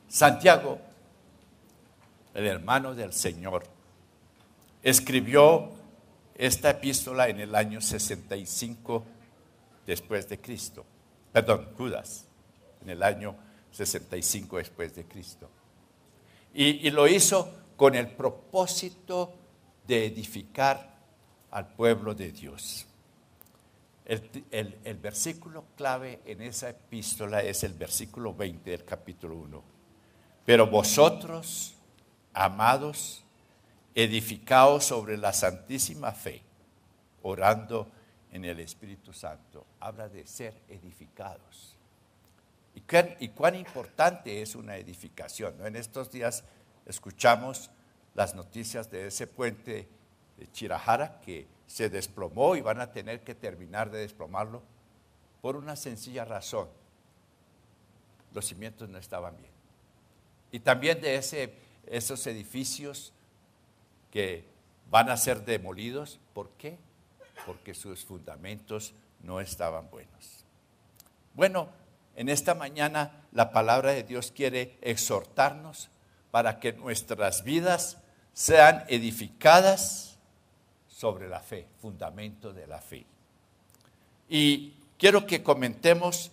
Santiago, el hermano del Señor, escribió esta epístola en el año 65 después de Cristo. Perdón, Judas, en el año 65 después de Cristo. Y lo hizo con el propósito de edificar al pueblo de Dios. El versículo clave en esa epístola es el versículo 20 del capítulo 1. Pero vosotros, amados, edificaos sobre la santísima fe, orando en el Espíritu Santo. Habla de ser edificados. Y cuán importante es una edificación, ¿no? En estos días escuchamos las noticias de ese puente de Chirajara que se desplomó y van a tener que terminar de desplomarlo por una sencilla razón: los cimientos no estaban bien. Y también de esos edificios que van a ser demolidos. ¿Por qué? Porque sus fundamentos no estaban buenos. Bueno, en esta mañana la palabra de Dios quiere exhortarnos para que nuestras vidas sean edificadas sobre la fe, fundamento de la fe. Y quiero que comentemos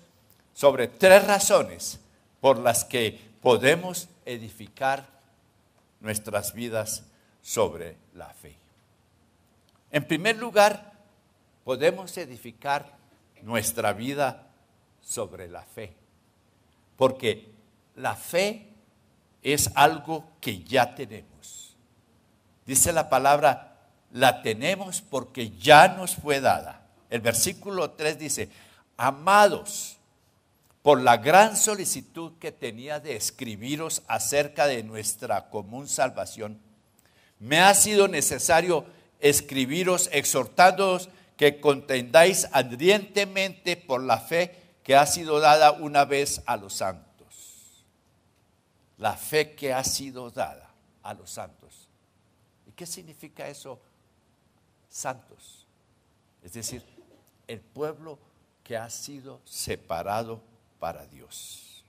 sobre 3 razones por las que podemos edificar nuestras vidas sobre la fe. En primer lugar, podemos edificar nuestra vida sobre la fe, porque la fe es algo que ya tenemos. Dice la palabra, la tenemos porque ya nos fue dada. El versículo 3 dice, amados, por la gran solicitud que tenía de escribiros acerca de nuestra común salvación, me ha sido necesario escribiros exhortándoos que contendáis ardientemente por la fe que ha sido dada una vez a los santos. La fe que ha sido dada a los santos. ¿Y qué significa eso? Santos. Es decir, el pueblo que ha sido separado para Dios.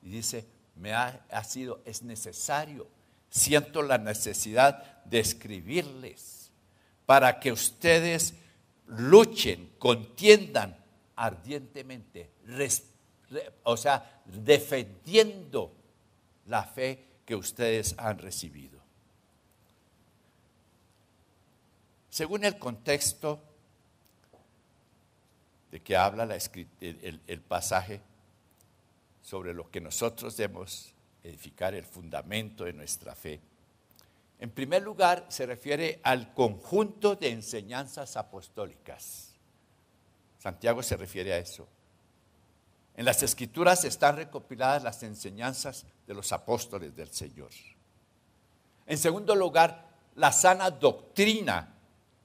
Y dice, es necesario, siento la necesidad de escribirles para que ustedes luchen, contiendan ardientemente, defendiendo la fe que ustedes han recibido. Según el contexto de que habla el pasaje sobre lo que nosotros debemos edificar, el fundamento de nuestra fe, en primer lugar se refiere al conjunto de enseñanzas apostólicas. Santiago se refiere a eso. En las Escrituras están recopiladas las enseñanzas de los apóstoles del Señor. En segundo lugar, la sana doctrina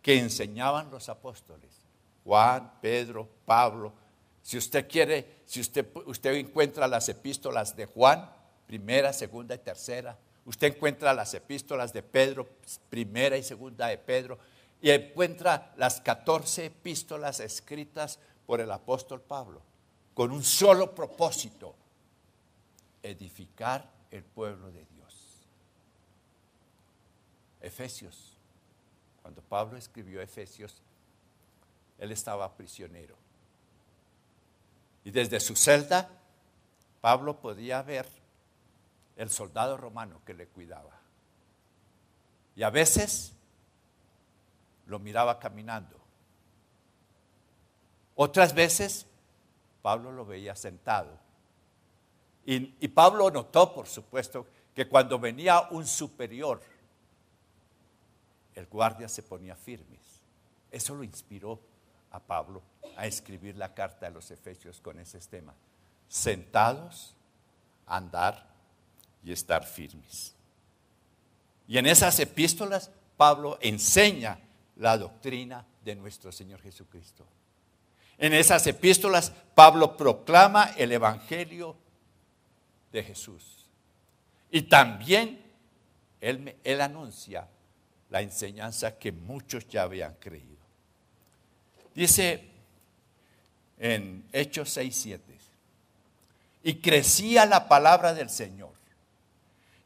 que enseñaban los apóstoles. Juan, Pedro, Pablo. Si usted quiere, usted encuentra las epístolas de Juan, primera, segunda y tercera. Usted encuentra las epístolas de Pedro, primera y segunda de Pedro. Y encuentra las 14 epístolas escritas por el apóstol Pablo, con un solo propósito: edificar el pueblo de Dios. Efesios. Cuando Pablo escribió Efesios, él estaba prisionero. Y desde su celda, Pablo podía ver el soldado romano que le cuidaba. Y a veces lo miraba caminando. Otras veces, Pablo lo veía sentado. Y Pablo notó, por supuesto, que cuando venía un superior, el guardia se ponía firmes. Eso lo inspiró a Pablo a escribir la carta a los Efesios con ese tema: sentados, andar y estar firmes. Y en esas epístolas Pablo enseña la doctrina de nuestro Señor Jesucristo. En esas epístolas Pablo proclama el evangelio de Jesús. Y también él anuncia la enseñanza que muchos ya habían creído. Dice en Hechos 6:7, y crecía la palabra del Señor.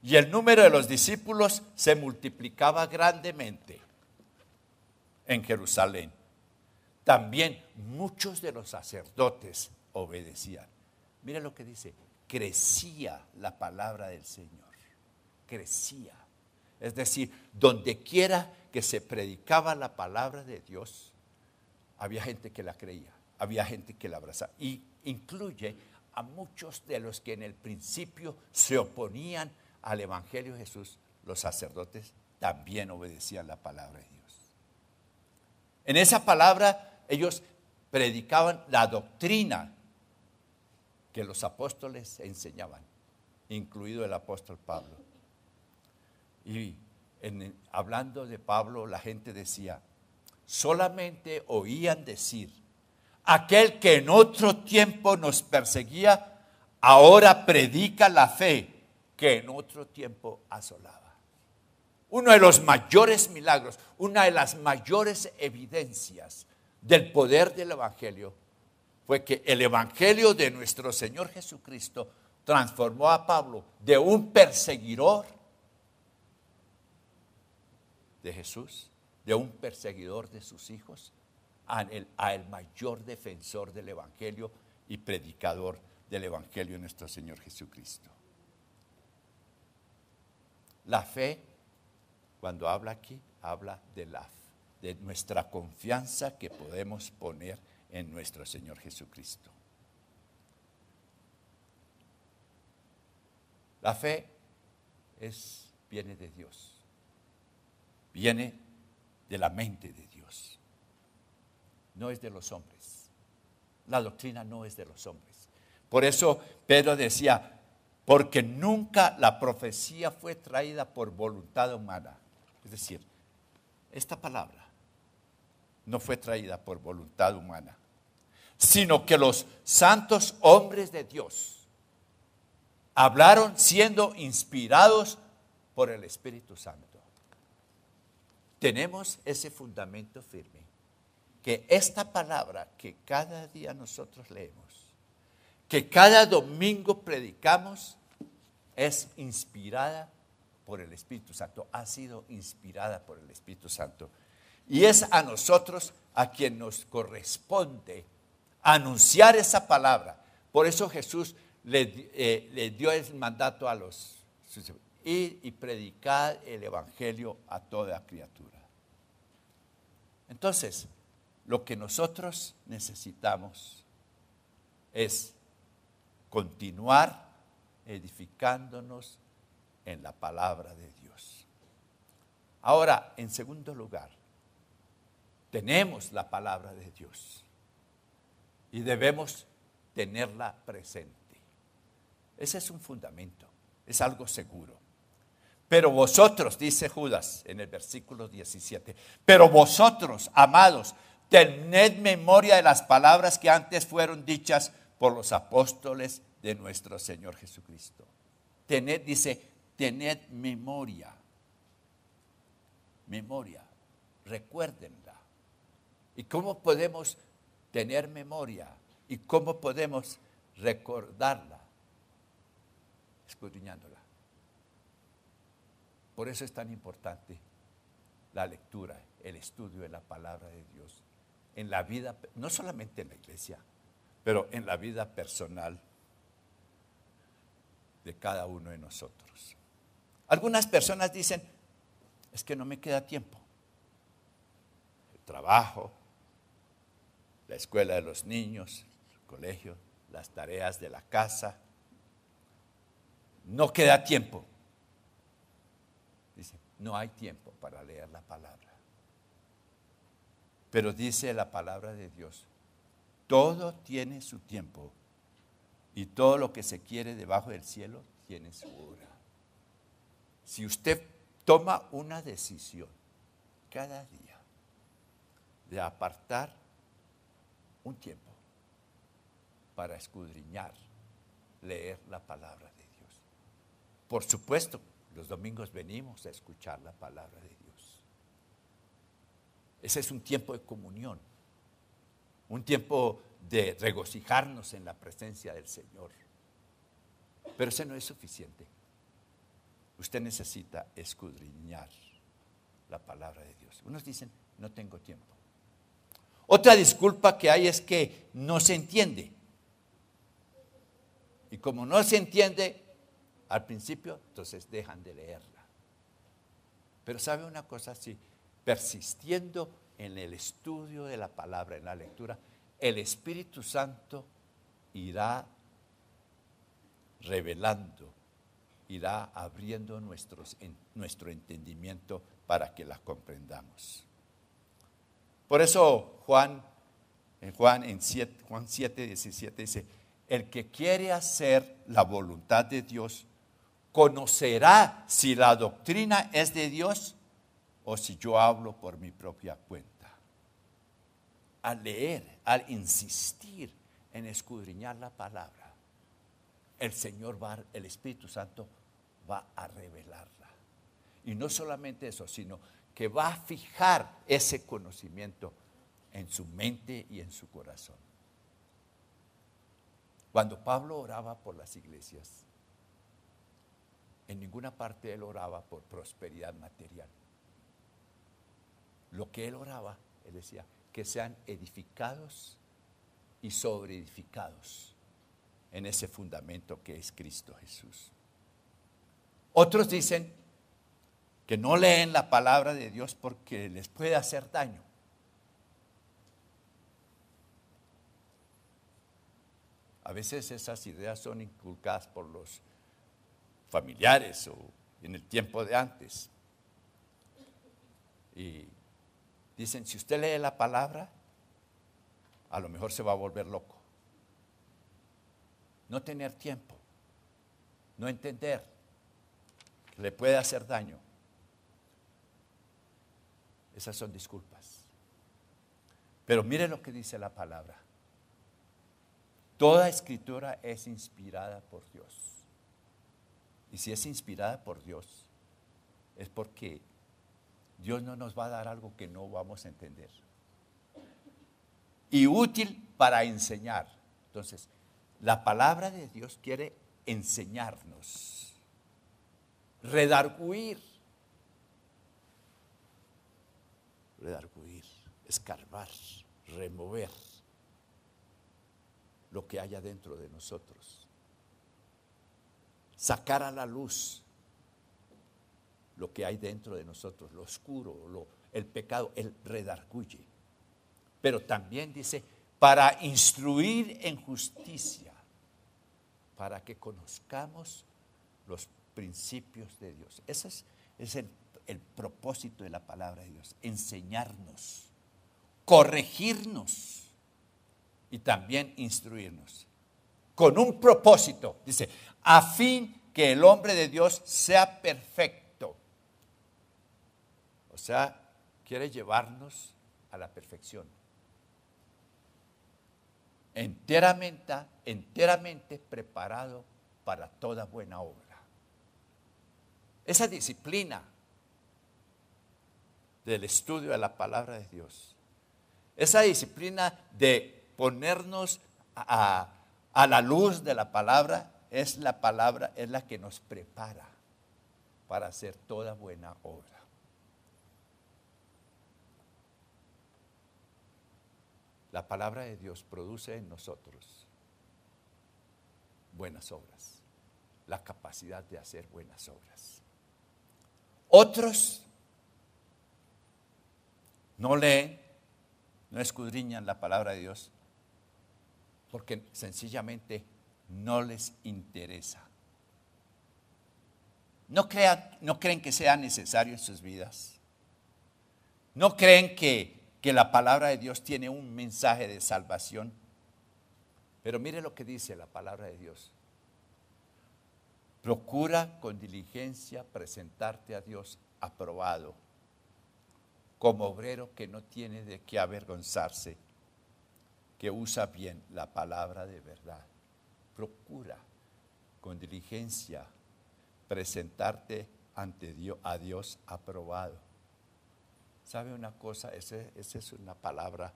Y el número de los discípulos se multiplicaba grandemente en Jerusalén. También muchos de los sacerdotes obedecían. Mira lo que dice, crecía la palabra del Señor, crecía. Es decir, donde quiera que se predicaba la palabra de Dios, había gente que la creía, había gente que la abrazaba. Y incluye a muchos de los que en el principio se oponían al Evangelio de Jesús. Los sacerdotes también obedecían la palabra de Dios. En esa palabra ellos predicaban la doctrina que los apóstoles enseñaban, incluido el apóstol Pablo. Y hablando de Pablo, la gente decía, solamente oían decir, aquel que en otro tiempo nos perseguía, ahora predica la fe que en otro tiempo asolaba. Uno de los mayores milagros, una de las mayores evidencias del poder del Evangelio fue que el Evangelio de nuestro Señor Jesucristo transformó a Pablo de un perseguidor de Jesús, de un perseguidor de sus hijos, a el mayor defensor del Evangelio y predicador del Evangelio de nuestro Señor Jesucristo. La fe, cuando habla aquí, habla de nuestra confianza que podemos poner en nuestro Señor Jesucristo. La fe viene de Dios, viene de la mente de Dios, no es de los hombres. La doctrina no es de los hombres. Por eso Pedro decía, porque nunca la profecía fue traída por voluntad humana. Es decir, esta palabra no fue traída por voluntad humana, sino que los santos hombres de Dios hablaron siendo inspirados por el Espíritu Santo. Tenemos ese fundamento firme, que esta palabra que cada día nosotros leemos, que cada domingo predicamos, es inspirada por el Espíritu Santo, ha sido inspirada por el Espíritu Santo. Y es a nosotros a quien nos corresponde anunciar esa palabra. Por eso Jesús le dio el mandato a los ir y predicar el Evangelio a toda criatura. Entonces, lo que nosotros necesitamos es continuar edificándonos en la palabra de Dios. Ahora, en segundo lugar, tenemos la palabra de Dios y debemos tenerla presente. Ese es un fundamento, es algo seguro. Pero vosotros, dice Judas en el versículo 17, pero vosotros, amados, tened memoria de las palabras que antes fueron dichas por los apóstoles de nuestro Señor Jesucristo. Tened memoria, recuérdenla. ¿Y cómo podemos tener memoria? ¿Y cómo podemos recordarla? Escudriñándola. Por eso es tan importante la lectura, el estudio de la palabra de Dios en la vida, no solamente en la iglesia, pero en la vida personal de cada uno de nosotros. Algunas personas dicen, es que no me queda tiempo. El trabajo, la escuela de los niños, el colegio, las tareas de la casa. No queda tiempo. Dice, no hay tiempo para leer la palabra. Pero dice la palabra de Dios, todo tiene su tiempo y todo lo que se quiere debajo del cielo tiene su hora. Si usted toma una decisión cada día de apartar un tiempo para escudriñar, leer la palabra de Dios. Por supuesto, los domingos venimos a escuchar la palabra de Dios. Ese es un tiempo de comunión, un tiempo de regocijarnos en la presencia del Señor. Pero ese no es suficiente. Usted necesita escudriñar la palabra de Dios. Unos dicen, no tengo tiempo. Otra disculpa que hay es que no se entiende. Y como no se entiende al principio, entonces dejan de leerla. Pero ¿sabe una cosa? Si persistiendo en el estudio de la palabra, en la lectura, el Espíritu Santo irá revelando, irá abriendo nuestro entendimiento para que la comprendamos. Por eso Juan 7, 17 dice, el que quiere hacer la voluntad de Dios, conocerá si la doctrina es de Dios o si yo hablo por mi propia cuenta. Al leer, al insistir en escudriñar la palabra, el Espíritu Santo va a revelarla. Y no solamente eso, sino que va a fijar ese conocimiento en su mente y en su corazón. Cuando Pablo oraba por las iglesias, en ninguna parte él oraba por prosperidad material. Lo que él oraba, él decía, que sean edificados y sobreedificados en ese fundamento que es Cristo Jesús. Otros dicen que no leen la palabra de Dios porque les puede hacer daño. A veces esas ideas son inculcadas por los familiares o en el tiempo de antes. Y dicen, si usted lee la palabra, a lo mejor se va a volver loco. No tener tiempo, no entender, le puede hacer daño. Esas son disculpas. Pero mire lo que dice la palabra. Toda escritura es inspirada por Dios. Y si es inspirada por Dios, es porque Dios no nos va a dar algo que no vamos a entender. Y útil para enseñar. Entonces, la palabra de Dios quiere enseñarnos, redarguir, escarbar, remover lo que haya dentro de nosotros, sacar a la luz lo que hay dentro de nosotros, lo oscuro, el pecado, el redarguye. Pero también dice, para instruir en justicia, para que conozcamos los principios de Dios. Ese es el propósito de la palabra de Dios, enseñarnos, corregirnos y también instruirnos. Con un propósito, dice, a fin que el hombre de Dios sea perfecto. O sea, quiere llevarnos a la perfección. Enteramente preparado para toda buena obra. Esa disciplina del estudio de la palabra de Dios, esa disciplina de ponernos a la luz de la palabra es la que nos prepara para hacer toda buena obra. La palabra de Dios produce en nosotros buenas obras, la capacidad de hacer buenas obras. Otros no leen, no escudriñan la palabra de Dios porque sencillamente no les interesa. No creen que sea necesario en sus vidas. No creen que la palabra de Dios tiene un mensaje de salvación. Pero mire lo que dice la palabra de Dios. Procura con diligencia presentarte a Dios aprobado, como obrero que no tiene de qué avergonzarse, que usa bien la palabra de verdad. Procura con diligencia presentarte a Dios aprobado. ¿Sabe una cosa? Esa es una palabra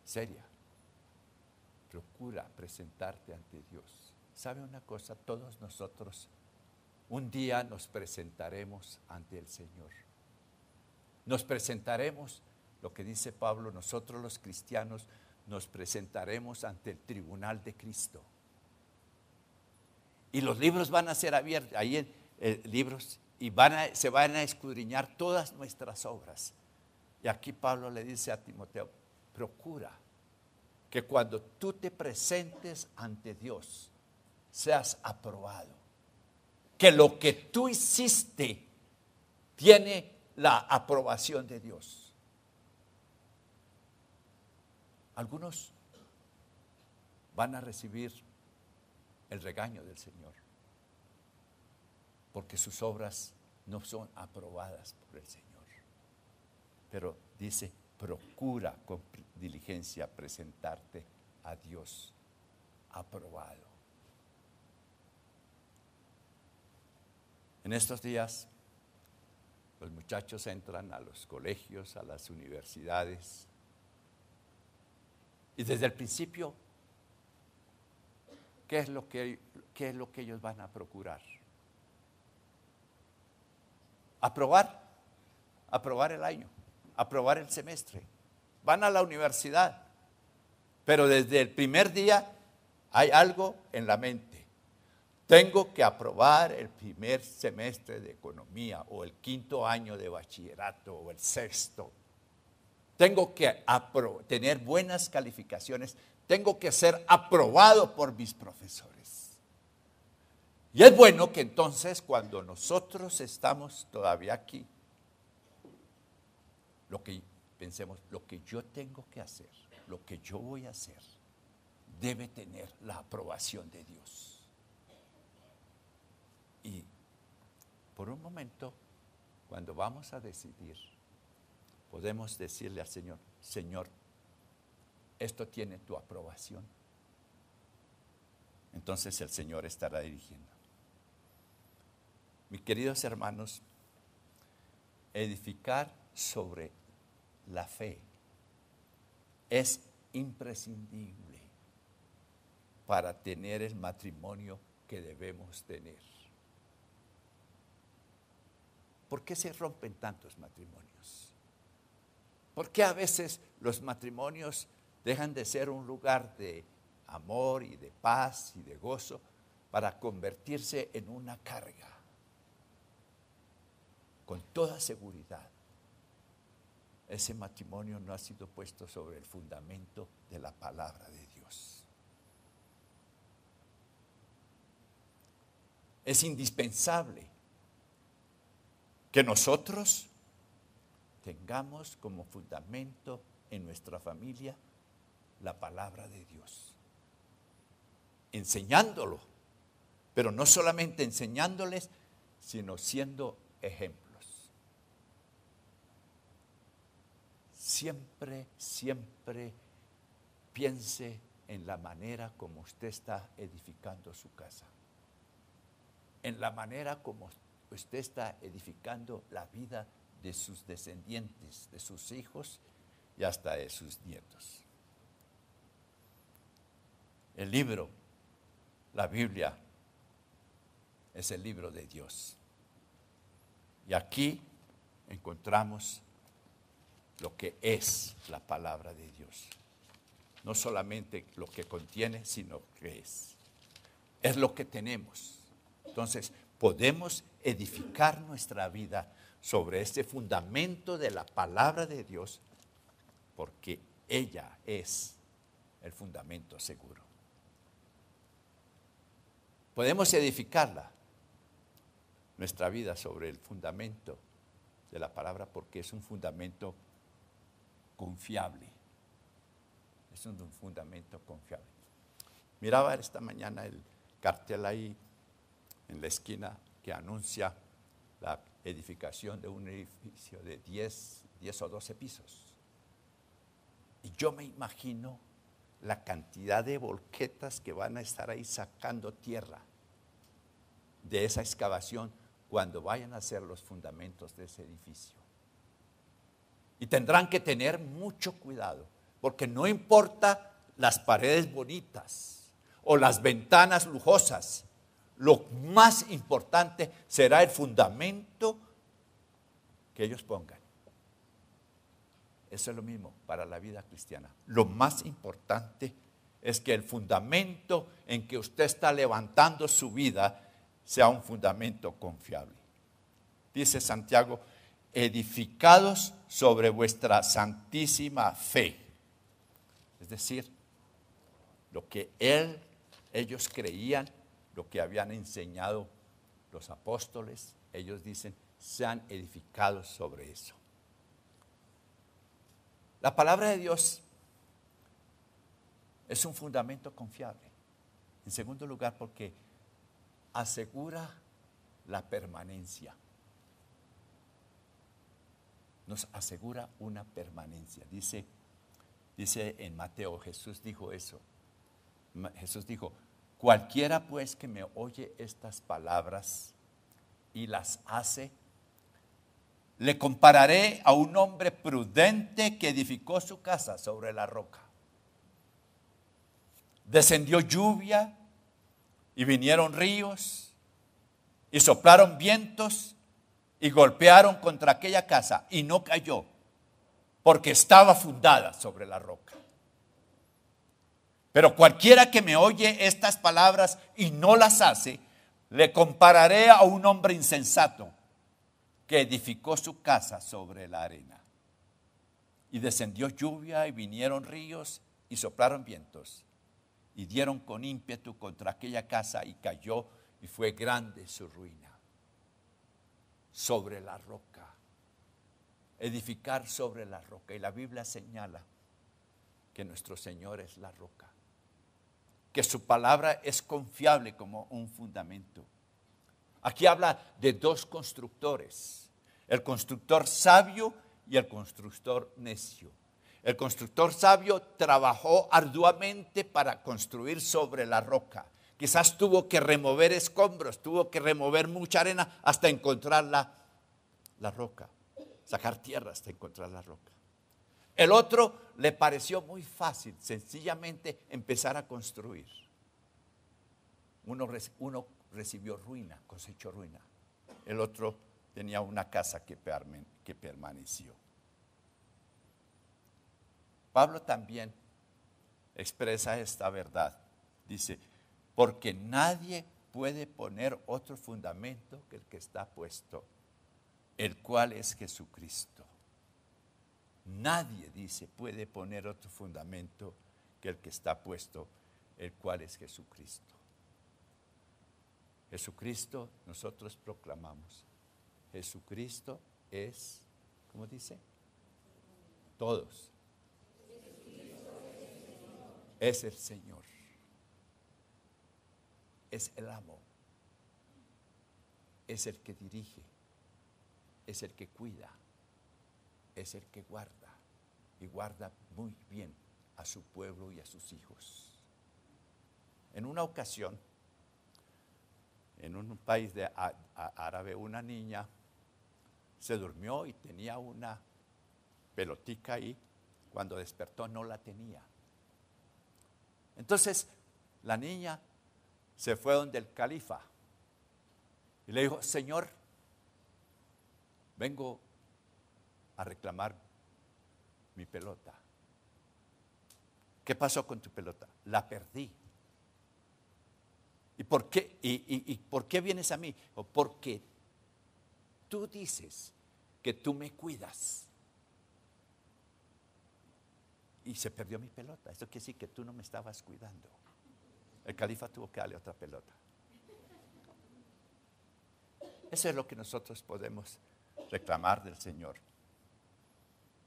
seria. Procura presentarte ante Dios. ¿sabe una cosa? Todos nosotros un día nos presentaremos ante el Señor. Nos presentaremos, lo que dice Pablo, nosotros los cristianos nos presentaremos ante el tribunal de Cristo. Y los libros van a ser abiertos, ahí libros, y se van a escudriñar todas nuestras obras. Y aquí Pablo le dice a Timoteo, procura que cuando tú te presentes ante Dios, seas aprobado. Que lo que tú hiciste tiene la aprobación de Dios. Algunos van a recibir el regaño del Señor, porque sus obras no son aprobadas por el Señor. Pero dice, procura con diligencia presentarte a Dios aprobado. En estos días, los muchachos entran a los colegios, a las universidades, y desde el principio, ¿qué es lo que ellos van a procurar? Aprobar el año, aprobar el semestre. Van a la universidad, pero desde el primer día hay algo en la mente. Tengo que aprobar el primer semestre de economía, o el quinto año de bachillerato, o el sexto. Tengo que tener buenas calificaciones. Tengo que ser aprobado por mis profesores. Y es bueno que entonces, cuando nosotros estamos todavía aquí, pensemos, lo que yo tengo que hacer, lo que yo voy a hacer, debe tener la aprobación de Dios. Y por un momento, cuando vamos a decidir, podemos decirle al Señor, Señor, esto tiene tu aprobación. Entonces el Señor estará dirigiendo. Mis queridos hermanos, edificar sobre la fe es imprescindible para tener el matrimonio que debemos tener. ¿Por qué se rompen tantos matrimonios? ¿Por qué a veces los matrimonios dejan de ser un lugar de amor y de paz y de gozo para convertirse en una carga? Con toda seguridad, ese matrimonio no ha sido puesto sobre el fundamento de la palabra de Dios. Es indispensable que nosotros tengamos como fundamento en nuestra familia la palabra de Dios, enseñándolo, pero no solamente enseñándoles, sino siendo ejemplos. Siempre piense en la manera como usted está edificando su casa, en la manera como usted está edificando la vida de sus descendientes, de sus hijos y hasta de sus nietos. El libro, la Biblia, es el libro de Dios. Y aquí encontramos lo que es la palabra de Dios. No solamente lo que contiene, sino que es. Es lo que tenemos. Entonces, podemos edificar nuestra vida sobre este fundamento de la palabra de Dios, porque ella es el fundamento seguro. Podemos edificarla, nuestra vida, sobre el fundamento de la palabra, porque es un fundamento confiable. Es un fundamento confiable. Miraba esta mañana el cartel ahí en la esquina que anuncia la edificación de un edificio de 10 o 12 pisos. Y yo me imagino la cantidad de volquetas que van a estar ahí sacando tierra de esa excavación cuando vayan a hacer los fundamentos de ese edificio. Y tendrán que tener mucho cuidado, porque no importa las paredes bonitas o las ventanas lujosas. Lo más importante será el fundamento que ellos pongan. Eso es lo mismo para la vida cristiana. Lo más importante es que el fundamento en que usted está levantando su vida sea un fundamento confiable. Dice Santiago, edificados sobre vuestra santísima fe. Es decir, lo que ellos creían, lo que habían enseñado los apóstoles, ellos dicen, sean edificados sobre eso. La palabra de Dios es un fundamento confiable. En segundo lugar, porque asegura la permanencia. Nos asegura una permanencia. Dice en Mateo, Jesús dijo eso. Jesús dijo, cualquiera pues que me oye estas palabras y las hace, le compararé a un hombre prudente que edificó su casa sobre la roca. Descendió lluvia y vinieron ríos y soplaron vientos y golpearon contra aquella casa y no cayó porque estaba fundada sobre la roca. Pero cualquiera que me oye estas palabras y no las hace, le compararé a un hombre insensato que edificó su casa sobre la arena. Y descendió lluvia y vinieron ríos y soplaron vientos y dieron con ímpetu contra aquella casa y cayó y fue grande su ruina. Sobre la roca. Edificar sobre la roca. Y la Biblia señala que nuestro Señor es la roca. Que su palabra es confiable como un fundamento. Aquí habla de dos constructores, el constructor sabio y el constructor necio. El constructor sabio trabajó arduamente para construir sobre la roca. Quizás tuvo que remover escombros, tuvo que remover mucha arena hasta encontrar la roca, sacar tierra hasta encontrar la roca. El otro le pareció muy fácil, sencillamente empezar a construir. Uno recibió ruina, cosechó ruina. El otro tenía una casa que permaneció. Pablo también expresa esta verdad. Dice, porque nadie puede poner otro fundamento que el que está puesto, el cual es Jesucristo. Nadie, dice, puede poner otro fundamento que el que está puesto, el cual es Jesucristo. Jesucristo, nosotros proclamamos, Jesucristo es, ¿cómo dice? Todos. Es el Señor. Es el amo. Es el que dirige. Es el que cuida. Es el que guarda. Y guarda muy bien a su pueblo y a sus hijos. En una ocasión, en un país árabe, una niña se durmió y tenía una pelotica ahí. Cuando despertó no la tenía. Entonces la niña se fue donde el califa y le dijo, Señor, vengo a reclamar mi pelota. ¿Qué pasó con tu pelota? La perdí. ¿Y por qué? ¿Y por qué vienes a mí? Porque tú dices que tú me cuidas. Y se perdió mi pelota. Eso quiere decir que tú no me estabas cuidando. El califa tuvo que darle otra pelota. Eso es lo que nosotros podemos reclamar del Señor.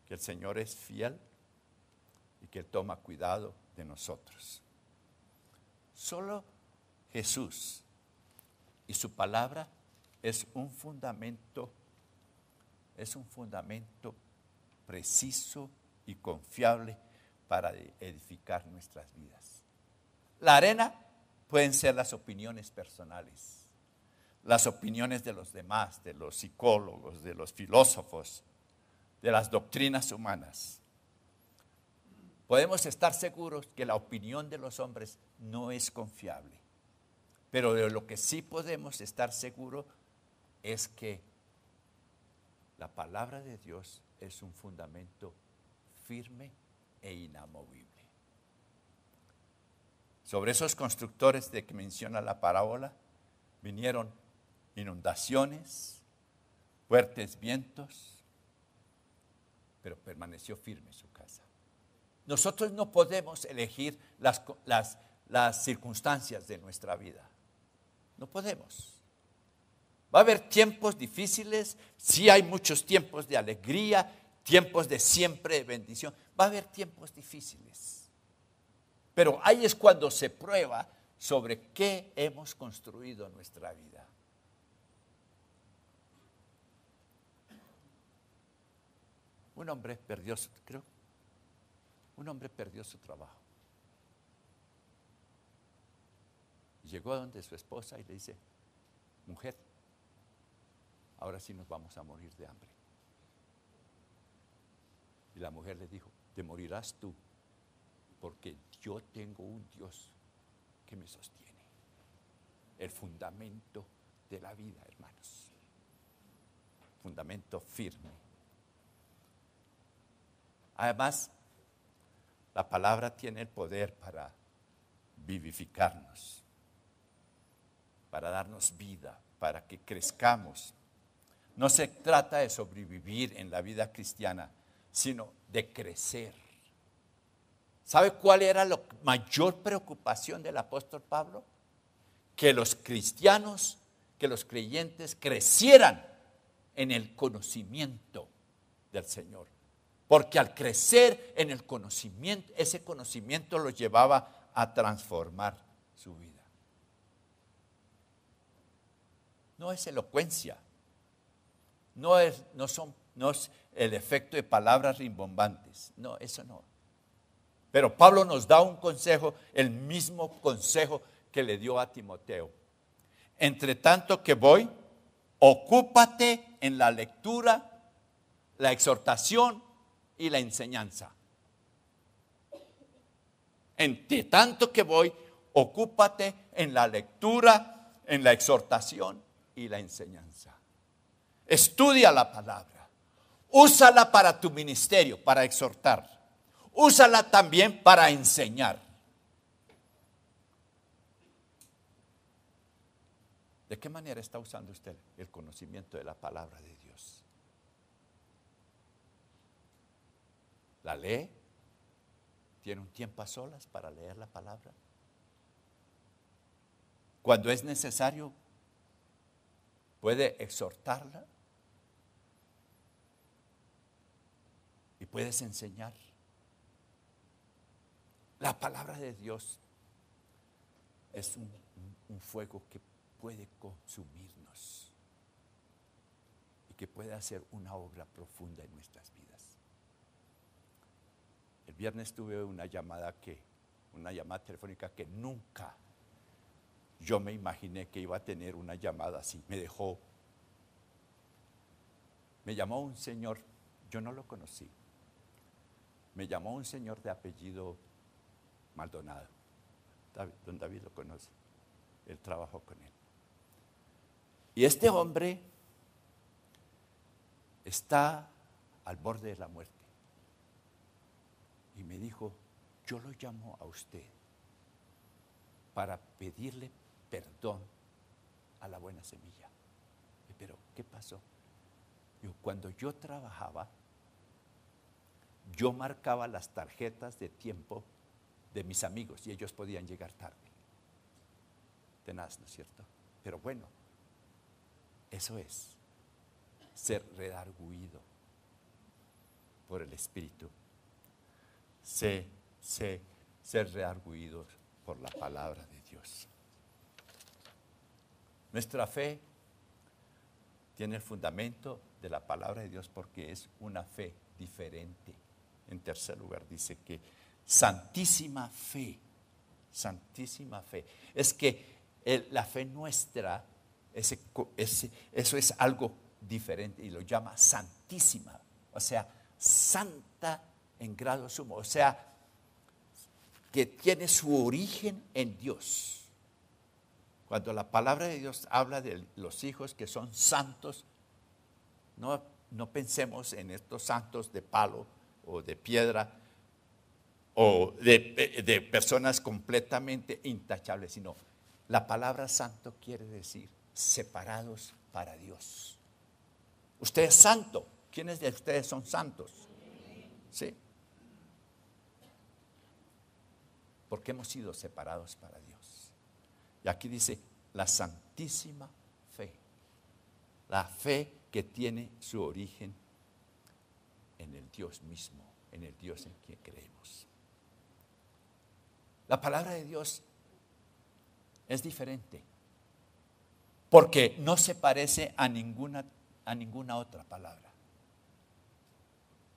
Que el Señor es fiel y que Él toma cuidado de nosotros. Solo Jesús y su palabra es un fundamento preciso y confiable para edificar nuestras vidas. La arena pueden ser las opiniones personales, las opiniones de los demás, de los psicólogos, de los filósofos, de las doctrinas humanas. Podemos estar seguros que la opinión de los hombres no es confiable. Pero de lo que sí podemos estar seguros es que la palabra de Dios es un fundamento firme e inamovible. Sobre esos constructores de que menciona la parábola, vinieron inundaciones, fuertes vientos, pero permaneció firme su casa. Nosotros no podemos elegir las circunstancias de nuestra vida. No podemos. Va a haber tiempos difíciles, sí hay muchos tiempos de alegría, tiempos de siempre de bendición. Va a haber tiempos difíciles. Pero ahí es cuando se prueba sobre qué hemos construido nuestra vida. Un hombre perdió su trabajo. Llegó a donde su esposa y le dice: mujer, ahora sí nos vamos a morir de hambre. Y la mujer le dijo: te morirás tú, porque yo tengo un Dios que me sostiene. El fundamento de la vida, hermanos. Fundamento firme. Además, la palabra tiene el poder para vivificarnos, para darnos vida, para que crezcamos. No se trata de sobrevivir en la vida cristiana, sino de crecer. ¿Sabe cuál era la mayor preocupación del apóstol Pablo? Que los cristianos, que los creyentes crecieran en el conocimiento del Señor. Porque al crecer en el conocimiento, ese conocimiento los llevaba a transformar su vida. No es elocuencia, no es el efecto de palabras rimbombantes, no, eso no. Pero Pablo nos da un consejo, el mismo consejo que le dio a Timoteo. Entre tanto que voy, ocúpate en la lectura, la exhortación y la enseñanza. Entre tanto que voy, ocúpate en la lectura, en la exhortación y la enseñanza. Estudia la palabra. Úsala para tu ministerio, para exhortar. Úsala también para enseñar. ¿De qué manera está usando usted el conocimiento de la palabra de Dios? ¿La lee? ¿Tiene un tiempo a solas para leer la palabra? Cuando es necesario, puede exhortarla y puedes enseñar. La palabra de Dios es un fuego que puede consumirnos y que puede hacer una obra profunda en nuestras vidas. El viernes tuve una llamada telefónica que nunca yo me imaginé que iba a tener una llamada así. Me llamó un señor, yo no lo conocí. Me llamó un señor de apellido Maldonado. Don David lo conoce. Él trabajó con él. Y este hombre está al borde de la muerte. Y me dijo: yo lo llamo a usted para pedirle perdón a la buena semilla. Pero, ¿qué pasó? Yo, cuando yo trabajaba, yo marcaba las tarjetas de tiempo de mis amigos y ellos podían llegar tarde. Tenaz, ¿no es cierto? Pero bueno, eso es ser redargüido por el Espíritu. Ser redargüidos por la palabra de Dios. Nuestra fe tiene el fundamento de la palabra de Dios porque es una fe diferente. En tercer lugar dice que santísima fe. Es que la fe nuestra, eso es algo diferente y lo llama santísima. O sea, santa en grado sumo. O sea, que tiene su origen en Dios. Cuando la palabra de Dios habla de los hijos que son santos, no pensemos en estos santos de palo o de piedra o de personas completamente intachables, sino la palabra santo quiere decir separados para Dios. Usted es santo. ¿Quiénes de ustedes son santos? Sí. Porque hemos sido separados para Dios. Y aquí dice la santísima fe. La fe que tiene su origen en el Dios mismo, en el Dios en quien creemos. La palabra de Dios es diferente, porque no se parece a ninguna otra palabra.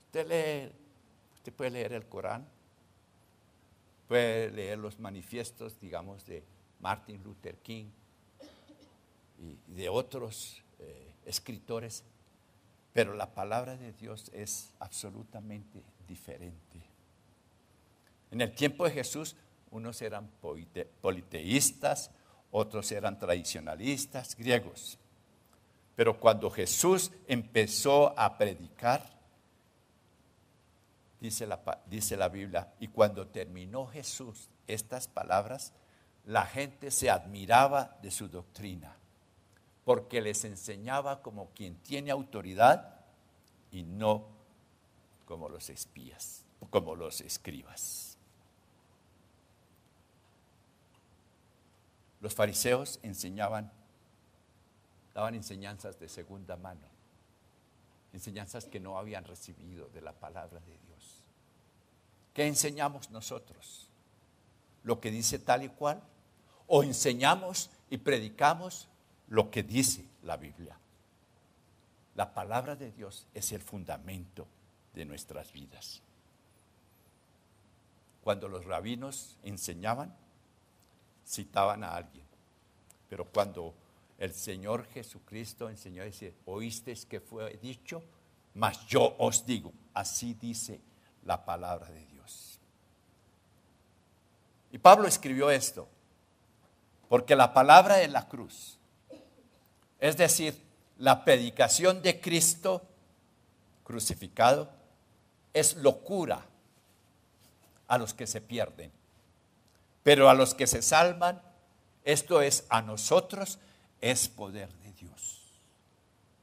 Usted puede leer el Corán, puede leer los manifiestos, digamos, de Martin Luther King y de otros escritores, pero la palabra de Dios es absolutamente diferente. En el tiempo de Jesús, unos eran politeístas, otros eran tradicionalistas, griegos. Pero cuando Jesús empezó a predicar, dice la Biblia, y cuando terminó Jesús estas palabras, la gente se admiraba de su doctrina, porque les enseñaba como quien tiene autoridad y no como los espías, como los escribas. Los fariseos daban enseñanzas de segunda mano, enseñanzas que no habían recibido de la palabra de Dios. ¿Qué enseñamos nosotros? ¿Lo que dice tal y cual? ¿O enseñamos y predicamos lo que dice la Biblia? La palabra de Dios es el fundamento de nuestras vidas. Cuando los rabinos enseñaban, citaban a alguien, pero cuando el Señor Jesucristo enseñó, dice, oísteis que fue dicho, mas yo os digo, así dice la palabra de Dios. Y Pablo escribió esto, porque la palabra de la cruz, es decir, la predicación de Cristo crucificado, es locura a los que se pierden. Pero a los que se salvan, esto es a nosotros, es poder de Dios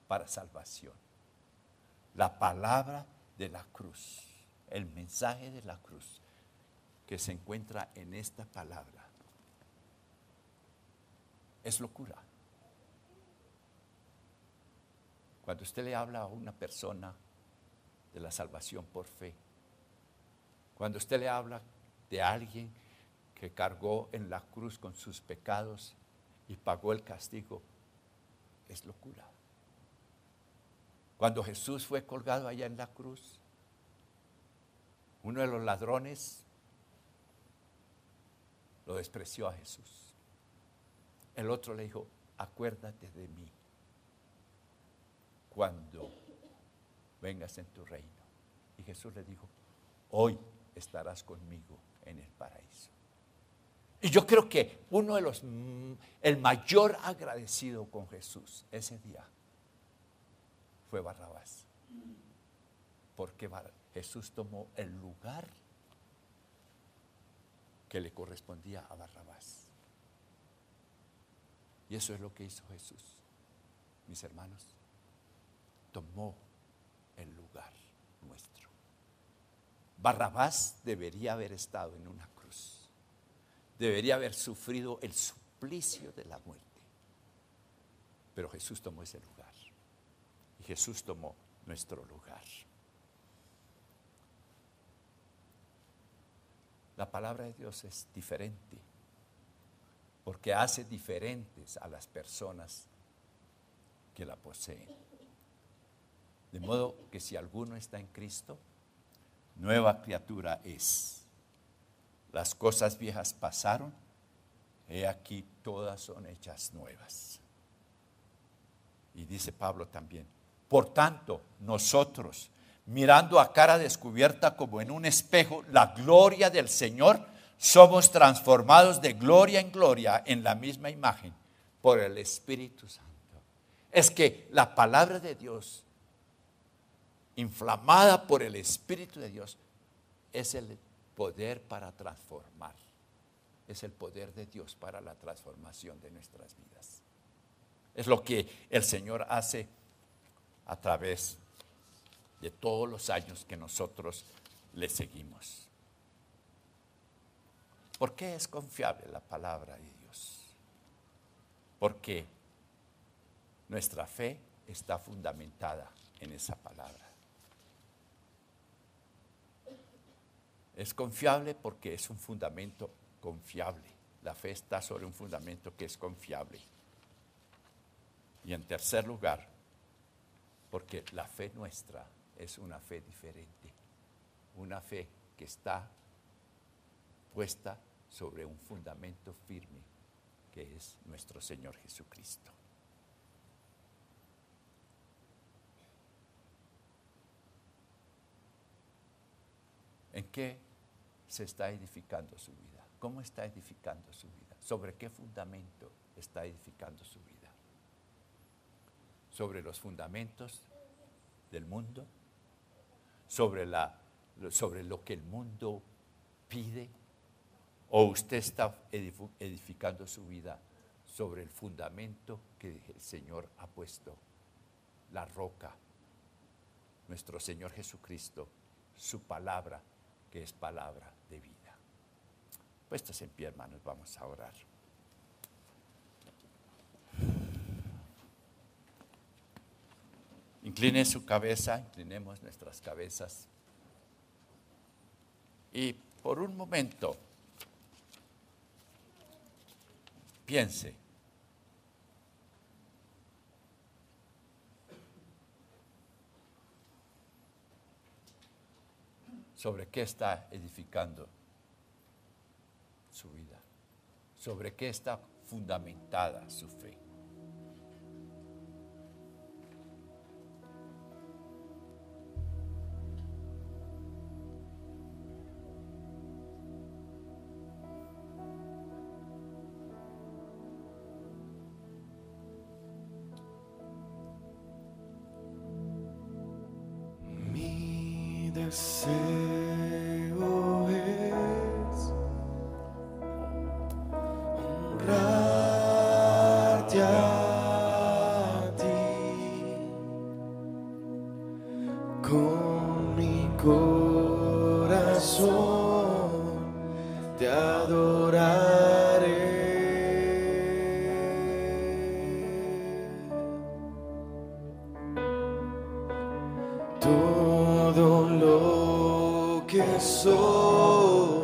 para salvación. La palabra de la cruz, el mensaje de la cruz que se encuentra en esta palabra, es locura. Cuando usted le habla a una persona de la salvación por fe, cuando usted le habla de alguien que cargó en la cruz con sus pecados y pagó el castigo, es locura. Cuando Jesús fue colgado allá en la cruz, uno de los ladrones lo despreció a Jesús. El otro le dijo, acuérdate de mí cuando vengas en tu reino. Y Jesús le dijo, hoy estarás conmigo en el paraíso. Y yo creo que el mayor agradecido con Jesús ese día fue Barrabás. Porque Jesús tomó el lugar que le correspondía a Barrabás. Y eso es lo que hizo Jesús, mis hermanos. Tomó el lugar nuestro. Barrabás debería haber estado en una cruz. Debería haber sufrido el suplicio de la muerte. Pero Jesús tomó ese lugar. Y Jesús tomó nuestro lugar. La palabra de Dios es diferente, porque hace diferentes a las personas que la poseen. De modo que si alguno está en Cristo, nueva criatura es. Las cosas viejas pasaron, he aquí todas son hechas nuevas. Y dice Pablo también, por tanto, nosotros, mirando a cara descubierta como en un espejo la gloria del Señor, somos transformados de gloria en gloria en la misma imagen por el Espíritu Santo. Es que la palabra de Dios, inflamada por el Espíritu de Dios, es el poder para transformar. Es el poder de Dios para la transformación de nuestras vidas. Es lo que el Señor hace a través de todos los años que nosotros le seguimos. ¿Por qué es confiable la palabra de Dios? Porque nuestra fe está fundamentada en esa palabra. Es confiable porque es un fundamento confiable. La fe está sobre un fundamento que es confiable. Y en tercer lugar, porque la fe nuestra es una fe diferente. Una fe que está puesta sobre un fundamento firme, que es nuestro Señor Jesucristo. ¿En qué se está edificando su vida? ¿Cómo está edificando su vida? ¿Sobre qué fundamento está edificando su vida? ¿Sobre los fundamentos del mundo? ¿Sobre lo que el mundo pide? ¿O usted está edificando su vida sobre el fundamento que el Señor ha puesto? La roca, nuestro Señor Jesucristo, su palabra, que es palabra de vida. Puestos en pie, hermanos, vamos a orar. Incline su cabeza, inclinemos nuestras cabezas. Y por un momento, piense. ¿Sobre qué está edificando su vida? ¿Sobre qué está fundamentada su fe? Deseo es honrarte a ti con mi corazón, te adoraré. Todo lo que soy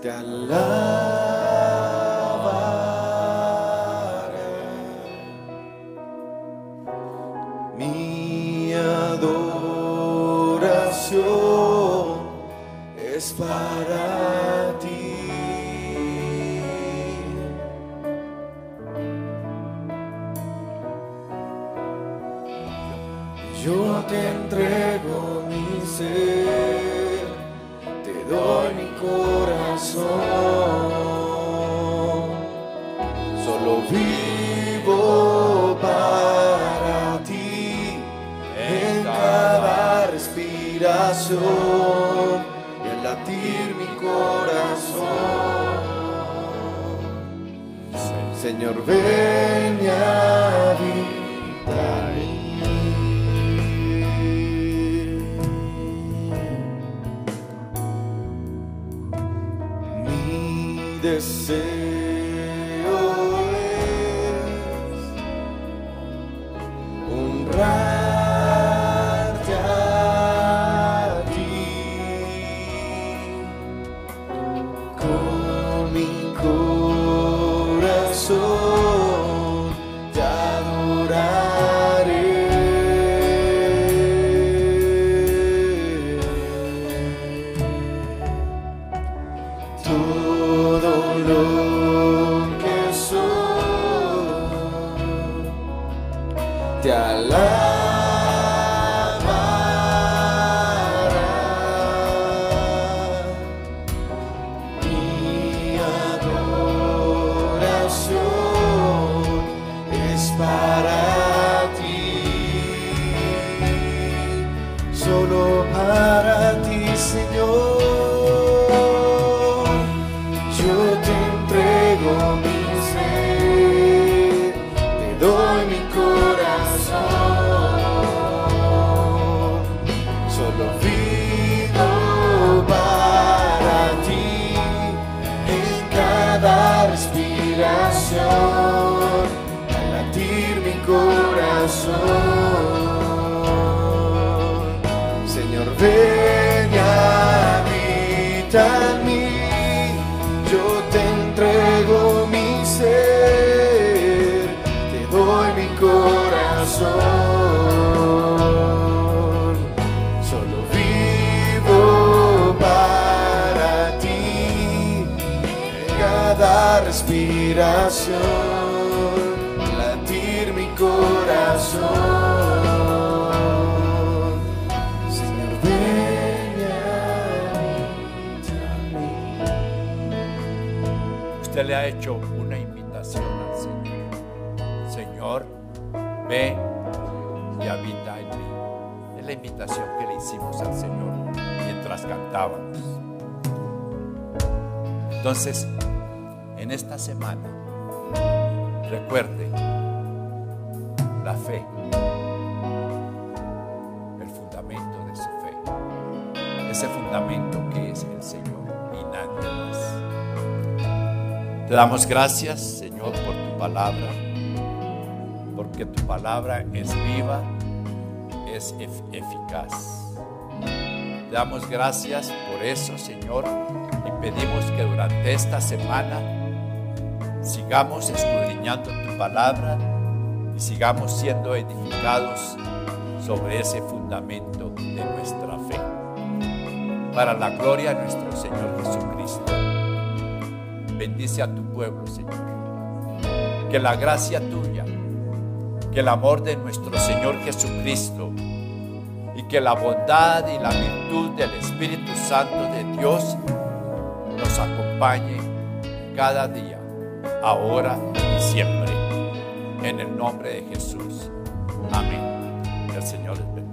te alabará. Mi adoración es para ti. Yo te entrego mi ser, te doy mi corazón. Solo vivo para ti en cada respiración y al latir mi corazón. Señor, ven y habita en deseo es honrarte a ti con mi corazón, te adoraré. Todo lo que soy te alabará. respiración, al latir mi corazón. Señor, ven y habita en mí, yo te entrego mi ser, te doy mi corazón. Solo vivo para ti, cada respiración, latir mi corazón. Señor, ven y habita en mí. Usted le ha hecho una invitación al Señor. Señor, ven y habita en mí. Es la invitación que le hicimos al Señor mientras cantábamos. Entonces, en esta semana, recuerde la fe, el fundamento de su fe, ese fundamento que es el Señor y nadie más. Te damos gracias, Señor, por tu palabra, porque tu palabra es viva, es eficaz. Te damos gracias por eso, Señor, y pedimos que durante esta semana sigamos escudriñando tu palabra y sigamos siendo edificados sobre ese fundamento de nuestra fe. Para la gloria de nuestro Señor Jesucristo. Bendice a tu pueblo, Señor. Que la gracia tuya, que el amor de nuestro Señor Jesucristo y que la bondad y la virtud del Espíritu Santo de Dios nos acompañe cada día, ahora y siempre. En el nombre de Jesús. Amén. Que el Señor les bendiga.